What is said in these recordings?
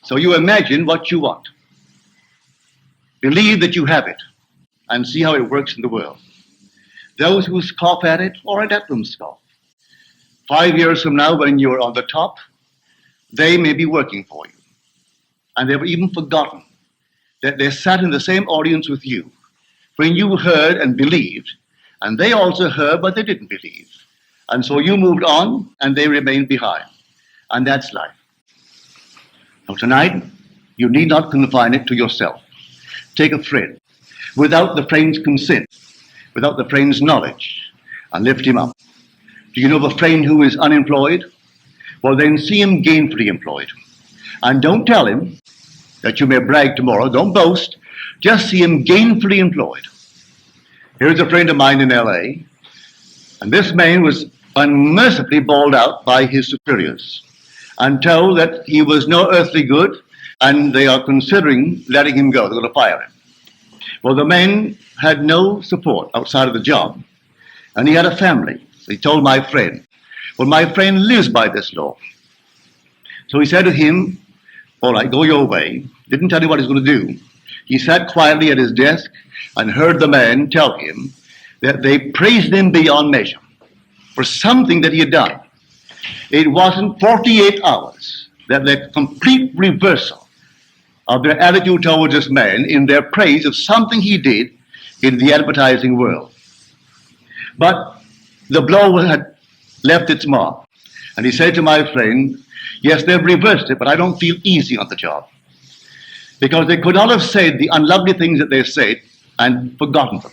So you imagine what you want. Believe that you have it and see how it works in the world. Those who scoff at it, all right, let them scoff. 5 years from now, when you're on the top, they may be working for you. And they've even forgotten that they sat in the same audience with you when you heard and believed, and they also heard, but they didn't believe. And so you moved on, and they remained behind. And that's life. Now tonight, you need not confine it to yourself. Take a friend, without the friend's consent, without the friend's knowledge, and lift him up. Do you know of a friend who is unemployed? Well, then see him gainfully employed. And don't tell him that you may brag tomorrow. Don't boast. Just see him gainfully employed. Here's a friend of mine in LA, and this man was unmercifully bawled out by his superiors and told that he was no earthly good, and they are considering letting him go. They're going to fire him. Well, the man had no support outside of the job, and he had a family. So he told my friend, well, my friend lives by this law. So he said to him, all right, go your way. Didn't tell him what he was going to do. He sat quietly at his desk and heard the man tell him that they praised him beyond measure for something that he had done. It wasn't 48 hours that the complete reversal of their attitude towards this man in their praise of something he did in the advertising world. But the blow had left its mark. And he said to my friend, yes, they've reversed it, but I don't feel easy on the job. Because they could not have said the unlovely things that they said and forgotten them.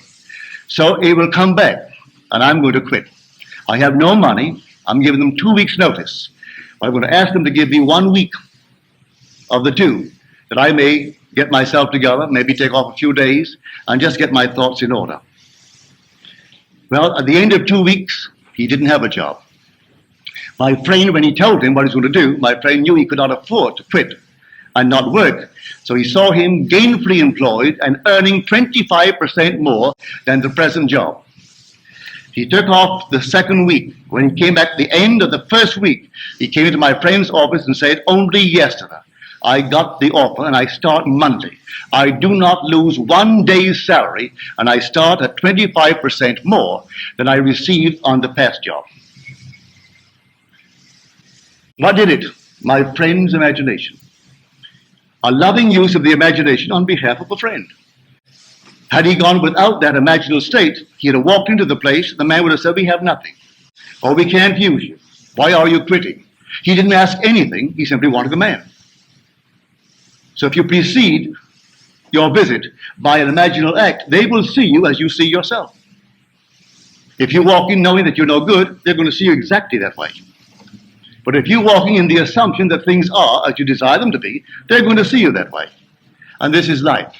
So it will come back, and I'm going to quit. I have no money. I'm giving them 2 weeks' notice. I'm going to ask them to give me 1 week of the 2, that I may get myself together, maybe take off a few days, and just get my thoughts in order. Well, at the end of 2 weeks, he didn't have a job. My friend, when he told him what he was going to do, my friend knew he could not afford to quit and not work. So he saw him gainfully employed and earning 25% more than the present job. He took off the second week. When he came back at the end of the first week, he came into my friend's office and said, only yesterday I got the offer and I start Monday. I do not lose 1 day's salary and I start at 25% more than I received on the past job. What did it? My friend's imagination. A loving use of the imagination on behalf of a friend. Had he gone without that imaginal state, he'd have walked into the place, the man would have said, we have nothing. Or we can't use you. Why are you quitting? He didn't ask anything, he simply wanted the man. So if you precede your visit by an imaginal act, they will see you as you see yourself. If you walk in knowing that you're no good, they're going to see you exactly that way. But if you're walking in the assumption that things are as you desire them to be, they're going to see you that way. And this is life.